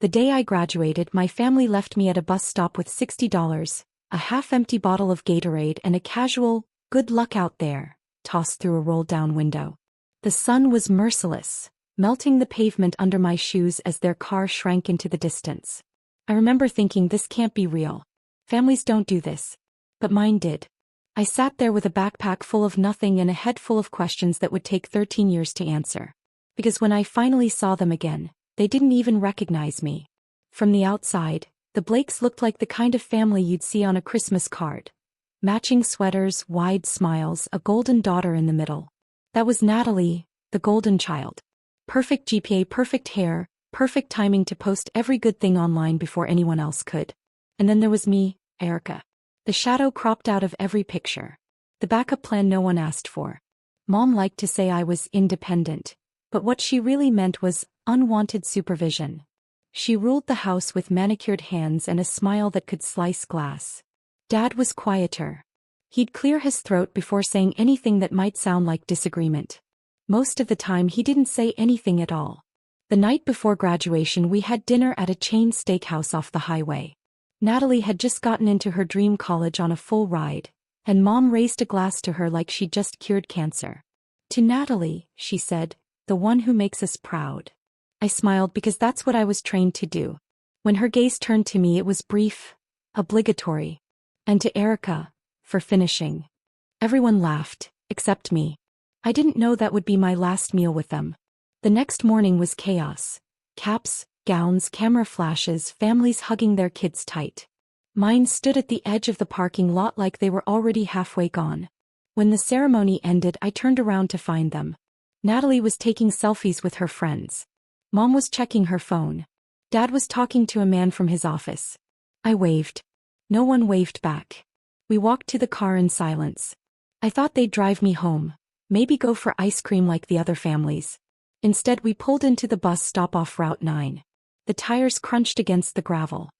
The day I graduated, my family left me at a bus stop with $60, a half-empty bottle of Gatorade and a casual, "Good luck out there," tossed through a rolled-down window. The sun was merciless, melting the pavement under my shoes as their car shrank into the distance. I remember thinking, this can't be real. Families don't do this. But mine did. I sat there with a backpack full of nothing and a head full of questions that would take 13 years to answer. Because when I finally saw them again, they didn't even recognize me. From the outside, the Blakes looked like the kind of family you'd see on a Christmas card. Matching sweaters, wide smiles, a golden daughter in the middle. That was Natalie, the golden child. Perfect GPA, perfect hair, perfect timing to post every good thing online before anyone else could. And then there was me, Erica. The shadow cropped out of every picture. The backup plan no one asked for. Mom liked to say I was independent, but what she really meant was unwanted supervision. She ruled the house with manicured hands and a smile that could slice glass. Dad was quieter. He'd clear his throat before saying anything that might sound like disagreement. Most of the time he didn't say anything at all. The night before graduation we had dinner at a chain steakhouse off the highway. Natalie had just gotten into her dream college on a full ride, and Mom raised a glass to her like she'd just cured cancer. "To Natalie," she said, "the one who makes us proud." I smiled because that's what I was trained to do. When her gaze turned to me it was brief, obligatory. And to Erica, for finishing. Everyone laughed, except me. I didn't know that would be my last meal with them. The next morning was chaos. Caps, gowns, camera flashes, families hugging their kids tight. Mine stood at the edge of the parking lot like they were already halfway gone. When the ceremony ended I turned around to find them. Natalie was taking selfies with her friends. Mom was checking her phone. Dad was talking to a man from his office. I waved. No one waved back. We walked to the car in silence. I thought they'd drive me home, maybe go for ice cream like the other families. Instead we pulled into the bus stop off Route 9. The tires crunched against the gravel.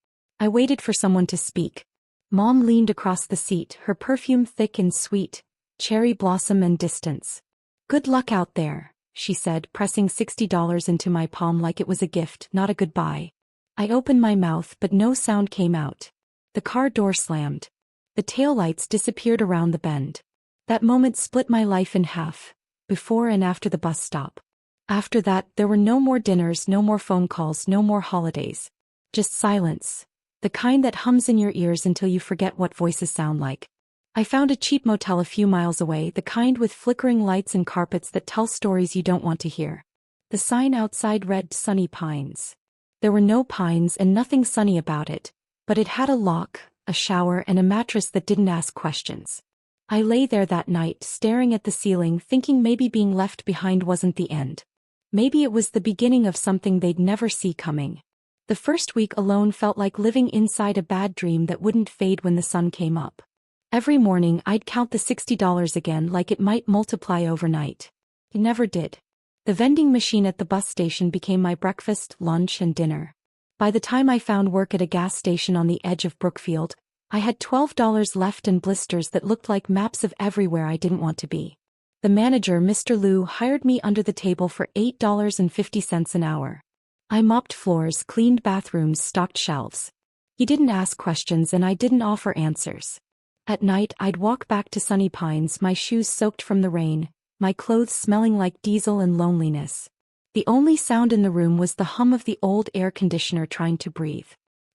I waited for someone to speak. Mom leaned across the seat, her perfume thick and sweet, cherry blossom and distance. "Good luck out there," she said, pressing $60 into my palm like it was a gift, not a goodbye. I opened my mouth but no sound came out. The car door slammed. The taillights disappeared around the bend. That moment split my life in half, before and after the bus stop. After that, there were no more dinners, no more phone calls, no more holidays. Just silence. The kind that hums in your ears until you forget what voices sound like. I found a cheap motel a few miles away, the kind with flickering lights and carpets that tell stories you don't want to hear. The sign outside read "Sunny Pines." There were no pines and nothing sunny about it, but it had a lock, a shower and a mattress that didn't ask questions. I lay there that night, staring at the ceiling, thinking maybe being left behind wasn't the end. Maybe it was the beginning of something they'd never see coming. The first week alone felt like living inside a bad dream that wouldn't fade when the sun came up. Every morning I'd count the $60 again like it might multiply overnight. It never did. The vending machine at the bus station became my breakfast, lunch and dinner. By the time I found work at a gas station on the edge of Brookfield, I had $12 left and blisters that looked like maps of everywhere I didn't want to be. The manager, Mr. Liu, hired me under the table for $8.50 an hour. I mopped floors, cleaned bathrooms, stocked shelves. He didn't ask questions and I didn't offer answers. At night I'd walk back to Sunny Pines, my shoes soaked from the rain, my clothes smelling like diesel and loneliness. The only sound in the room was the hum of the old air conditioner trying to breathe.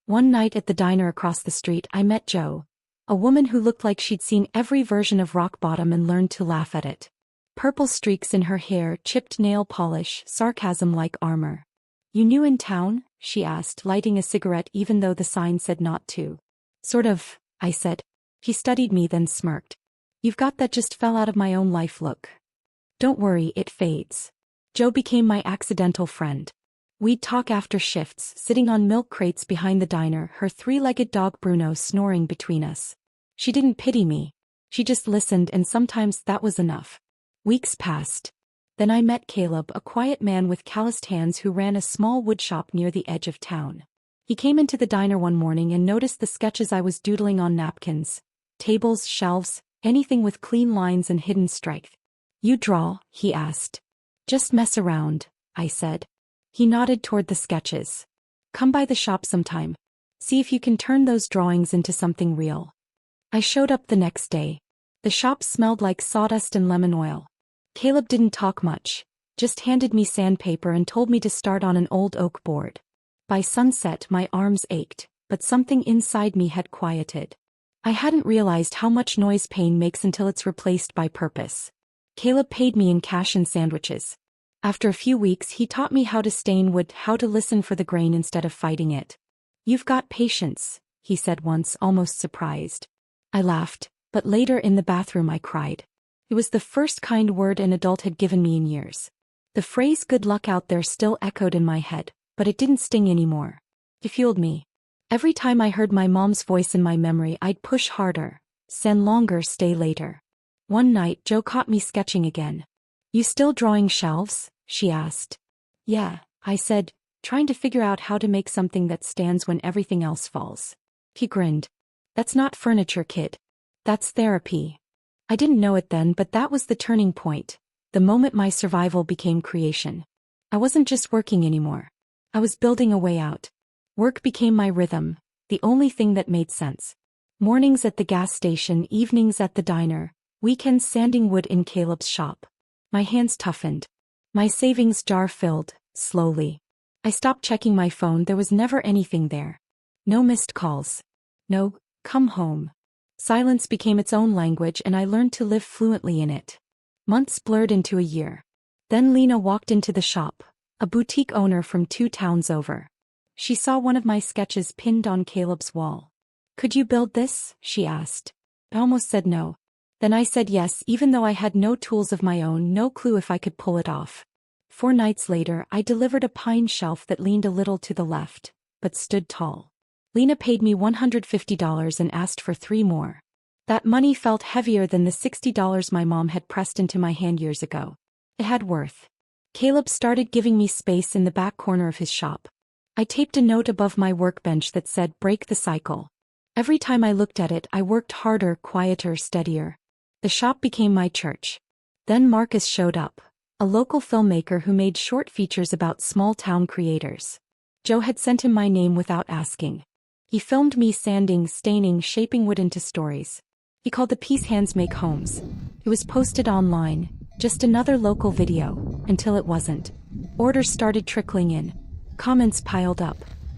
One night at the diner across the street I met Jo, a woman who looked like she'd seen every version of rock bottom and learned to laugh at it. Purple streaks in her hair, chipped nail polish, sarcasm like armor. "You new in town?" she asked, lighting a cigarette even though the sign said not to. "Sort of," I said. She studied me then smirked. "You've got that just fell out of my own life look. Don't worry, it fades." Jo became my accidental friend. We'd talk after shifts, sitting on milk crates behind the diner, her three-legged dog Bruno snoring between us. She didn't pity me. She just listened and sometimes that was enough. Weeks passed. Then I met Caleb, a quiet man with calloused hands who ran a small woodshop near the edge of town. He came into the diner one morning and noticed the sketches I was doodling on napkins. Tables, shelves, anything with clean lines and hidden strength. "You draw?" he asked. "Just mess around," I said. He nodded toward the sketches. Come by the shop sometime. See if you can turn those drawings into something real. I showed up the next day. The shop smelled like sawdust and lemon oil. Caleb didn't talk much, just handed me sandpaper and told me to start on an old oak board. By sunset my arms ached, but something inside me had quieted. I hadn't realized how much noise pain makes until it's replaced by purpose. Caleb paid me in cash and sandwiches. After a few weeks he taught me how to stain wood, how to listen for the grain instead of fighting it. "You've got patience," he said once, almost surprised. I laughed, but later in the bathroom I cried. It was the first kind word an adult had given me in years. The phrase "good luck out there" still echoed in my head, but it didn't sting anymore. It fueled me. Every time I heard my mom's voice in my memory I'd push harder, send longer, stay later. One night Jo caught me sketching again. "You still drawing shelves?" she asked. "Yeah," I said, trying to figure out how to make something that stands when everything else falls. He grinned. "That's not furniture, kid. That's therapy." I didn't know it then, but that was the turning point, the moment my survival became creation. I wasn't just working anymore. I was building a way out. Work became my rhythm, the only thing that made sense. Mornings at the gas station, evenings at the diner, weekends sanding wood in Caleb's shop. My hands toughened. My savings jar filled, slowly. I stopped checking my phone. There was never anything there. No missed calls. No, "come home." Silence became its own language and I learned to live fluently in it. Months blurred into a year. Then Lena walked into the shop, a boutique owner from 2 towns over. She saw one of my sketches pinned on Caleb's wall. "Could you build this?" she asked. I almost said no. Then I said yes, even though I had no tools of my own, no clue if I could pull it off. 4 nights later I delivered a pine shelf that leaned a little to the left, but stood tall. Lena paid me $150 and asked for 3 more. That money felt heavier than the $60 my mom had pressed into my hand years ago. It had worth. Caleb started giving me space in the back corner of his shop. I taped a note above my workbench that said, "Break the cycle." Every time I looked at it I worked harder, quieter, steadier. The shop became my church. Then Marcus showed up, a local filmmaker who made short features about small-town creators. Jo had sent him my name without asking. He filmed me sanding, staining, shaping wood into stories. He called the piece "Hands Make Homes." It was posted online, just another local video, until it wasn't. Orders started trickling in. Comments piled up.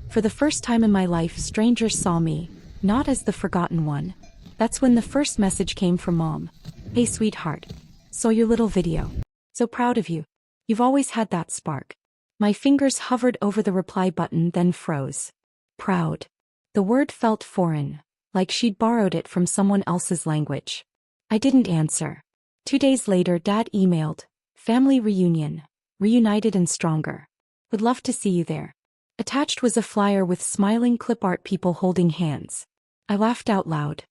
For the first time in my life strangers saw me, not as the forgotten one. That's when the first message came from Mom. "Hey sweetheart. Saw your little video. So proud of you. You've always had that spark." My fingers hovered over the reply button, then froze. Proud. The word felt foreign, like she'd borrowed it from someone else's language. I didn't answer. 2 days later Dad emailed, "Family reunion. Reunited and stronger. Would love to see you there." Attached was a flyer with smiling clip art people holding hands. I laughed out loud.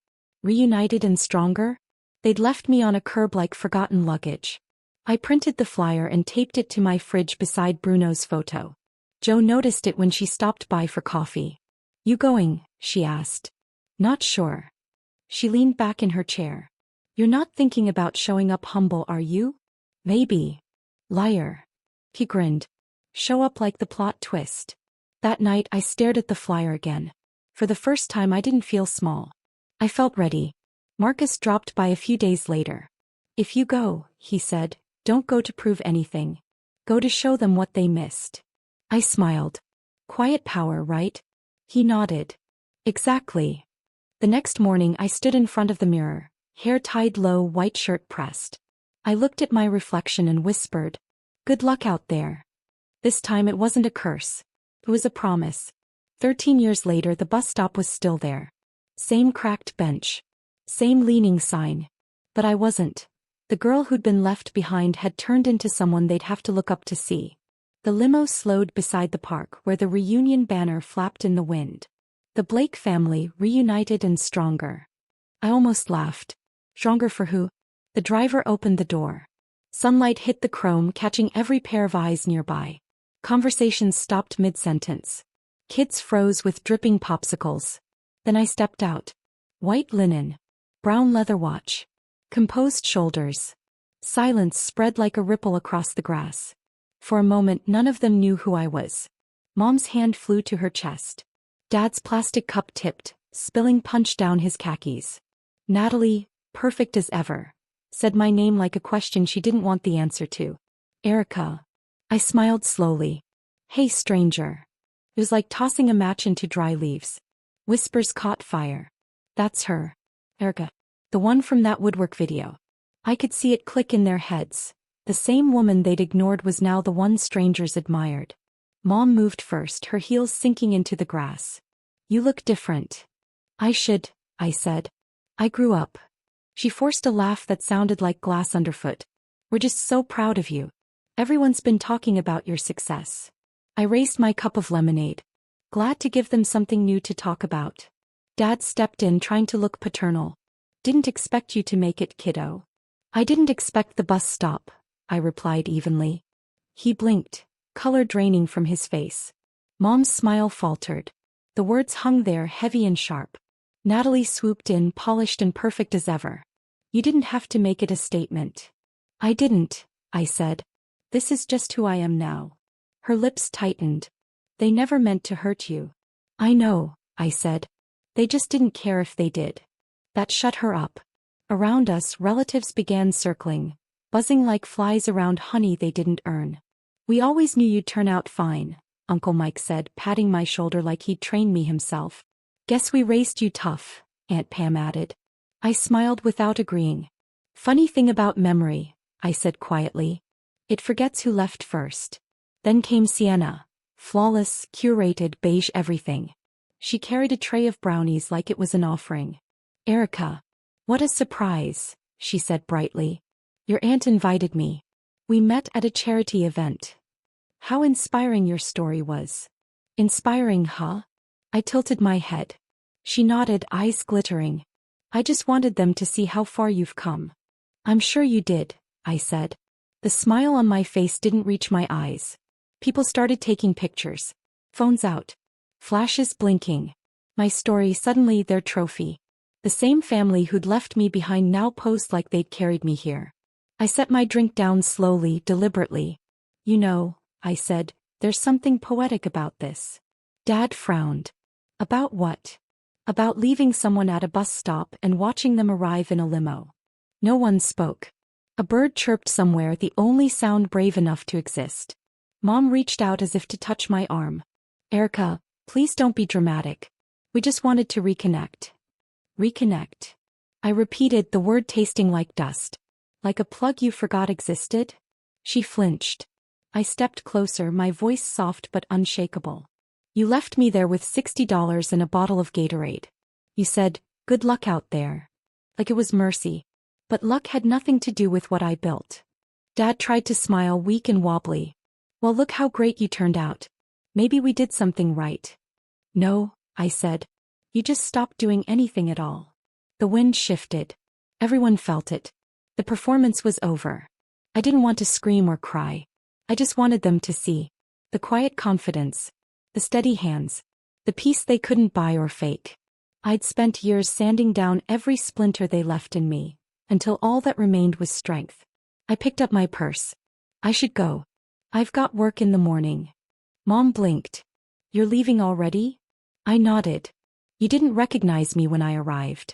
Reunited and stronger? They'd left me on a curb like forgotten luggage. I printed the flyer and taped it to my fridge beside Bruno's photo. Jo noticed it when she stopped by for coffee. "You going?" she asked. "Not sure." She leaned back in her chair. "You're not thinking about showing up humble, are you?" "Maybe." "Liar." He grinned. "Show up like the plot twist." That night I stared at the flyer again. For the first time I didn't feel small. I felt ready. Marcus dropped by a few days later. "If you go," he said, "don't go to prove anything. Go to show them what they missed." I smiled. Quiet power, right? He nodded. Exactly. The next morning I stood in front of the mirror, hair tied low, white shirt pressed. I looked at my reflection and whispered, "Good luck out there." This time it wasn't a curse. It was a promise. 13 years later the bus stop was still there. Same cracked bench. Same leaning sign. But I wasn't. The girl who'd been left behind had turned into someone they'd have to look up to see. The limo slowed beside the park where the reunion banner flapped in the wind. The Blake family, reunited and stronger. I almost laughed. Stronger for who? The driver opened the door. Sunlight hit the chrome, catching every pair of eyes nearby. Conversations stopped mid-sentence. Kids froze with dripping popsicles. Then I stepped out. White linen. Brown leather watch. Composed shoulders. Silence spread like a ripple across the grass. For a moment none of them knew who I was. Mom's hand flew to her chest. Dad's plastic cup tipped, spilling punch down his khakis. Natalie, perfect as ever, said my name like a question she didn't want the answer to. Erica. I smiled slowly. Hey, stranger. It was like tossing a match into dry leaves. Whispers caught fire. That's her. Erica. The one from that woodwork video. I could see it click in their heads. The same woman they'd ignored was now the one strangers admired. Mom moved first, her heels sinking into the grass. You look different. I said. I grew up. She forced a laugh that sounded like glass underfoot. We're just so proud of you. Everyone's been talking about your success. I raised my cup of lemonade. Glad to give them something new to talk about. Dad stepped in, trying to look paternal. Didn't expect you to make it, kiddo. I didn't expect the bus stop, I replied evenly. He blinked, color draining from his face. Mom's smile faltered. The words hung there, heavy and sharp. Natalie swooped in, polished and perfect as ever. You didn't have to make it a statement. I didn't, I said. This is just who I am now. Her lips tightened. They never meant to hurt you. I know, I said. They just didn't care if they did. That shut her up. Around us, relatives began circling, buzzing like flies around honey they didn't earn. We always knew you'd turn out fine, Uncle Mike said, patting my shoulder like he'd trained me himself. Guess we raised you tough, Aunt Pam added. I smiled without agreeing. Funny thing about memory, I said quietly. It forgets who left first. Then came Sienna. Flawless, curated, beige everything. She carried a tray of brownies like it was an offering. Erica. What a surprise, she said brightly. Your aunt invited me. We met at a charity event. How inspiring your story was. Inspiring, huh? I tilted my head. She nodded, eyes glittering. I just wanted them to see how far you've come. I'm sure you did, I said. The smile on my face didn't reach my eyes. People started taking pictures. Phones out. Flashes blinking. My story suddenly their trophy. The same family who'd left me behind now posed like they'd carried me here. I set my drink down slowly, deliberately. You know, I said, there's something poetic about this. Dad frowned. About what? About leaving someone at a bus stop and watching them arrive in a limo. No one spoke. A bird chirped somewhere, the only sound brave enough to exist. Mom reached out as if to touch my arm. Erica, please don't be dramatic. We just wanted to reconnect. Reconnect. I repeated, the word tasting like dust. Like a plug you forgot existed? She flinched. I stepped closer, my voice soft but unshakable. You left me there with $60 and a bottle of Gatorade. You said, good luck out there. Like it was mercy. But luck had nothing to do with what I built. Dad tried to smile, weak and wobbly. Well, look how great you turned out. Maybe we did something right. No, I said. You just stopped doing anything at all. The wind shifted. Everyone felt it. The performance was over. I didn't want to scream or cry. I just wanted them to see. The quiet confidence. The steady hands. The peace they couldn't buy or fake. I'd spent years sanding down every splinter they left in me, until all that remained was strength. I picked up my purse. I should go. I've got work in the morning. Mom blinked. You're leaving already? I nodded. You didn't recognize me when I arrived.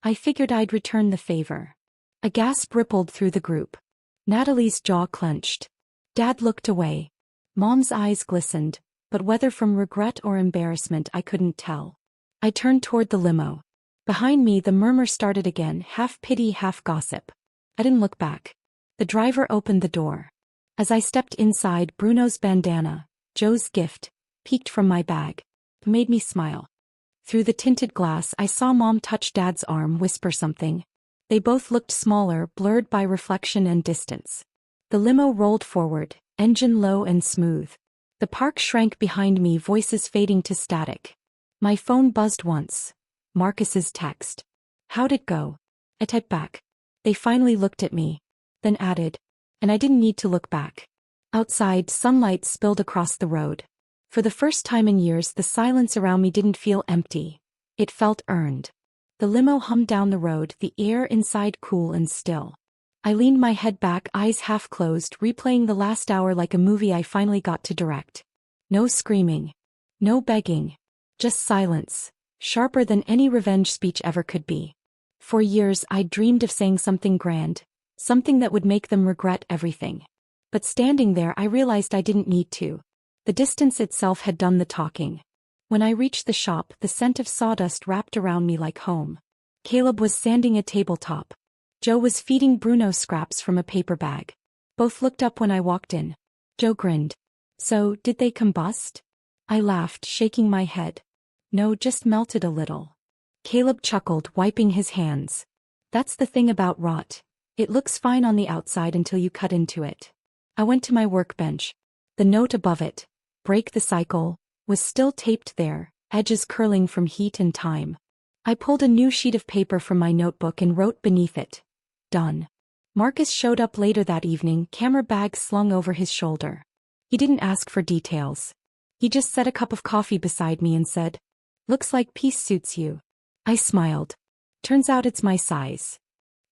I figured I'd return the favor. A gasp rippled through the group. Natalie's jaw clenched. Dad looked away. Mom's eyes glistened, but whether from regret or embarrassment I couldn't tell. I turned toward the limo. Behind me the murmur started again, half pity, half gossip. I didn't look back. The driver opened the door. As I stepped inside, Bruno's bandana, Joe's gift, peeked from my bag. It made me smile. Through the tinted glass I saw Mom touch Dad's arm, whisper something. They both looked smaller, blurred by reflection and distance. The limo rolled forward, engine low and smooth. The park shrank behind me, voices fading to static. My phone buzzed once. Marcus's text. How'd it go? I typed back. They finally looked at me. Then added. And I didn't need to look back. Outside, sunlight spilled across the road. For the first time in years, the silence around me didn't feel empty. It felt earned. The limo hummed down the road, the air inside cool and still. I leaned my head back, eyes half closed, replaying the last hour like a movie I finally got to direct. No screaming. No begging. Just silence, sharper than any revenge speech ever could be. For years I'd dreamed of saying something grand, something that would make them regret everything. But standing there I realized I didn't need to. The distance itself had done the talking. When I reached the shop, the scent of sawdust wrapped around me like home. Caleb was sanding a tabletop. Joe was feeding Bruno scraps from a paper bag. Both looked up when I walked in. Joe grinned. So, did they combust? I laughed, shaking my head. No, just melted a little. Caleb chuckled, wiping his hands. That's the thing about rot. It looks fine on the outside until you cut into it. I went to my workbench. The note above it, "Break the cycle," was still taped there, edges curling from heat and time. I pulled a new sheet of paper from my notebook and wrote beneath it, "Done." Marcus showed up later that evening, camera bag slung over his shoulder. He didn't ask for details. He just set a cup of coffee beside me and said, "Looks like peace suits you." I smiled. Turns out it's my size.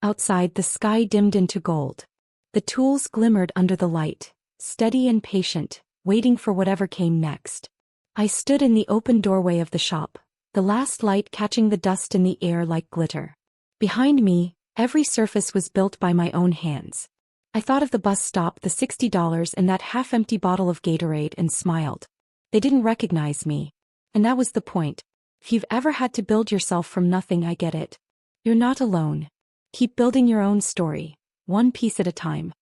Outside, the sky dimmed into gold. The tools glimmered under the light, steady and patient, waiting for whatever came next. I stood in the open doorway of the shop, the last light catching the dust in the air like glitter. Behind me, every surface was built by my own hands. I thought of the bus stop, the $60 and that half-empty bottle of Gatorade and smiled. They didn't recognize me. And that was the point. If you've ever had to build yourself from nothing, I get it. You're not alone. Keep building your own story, one piece at a time.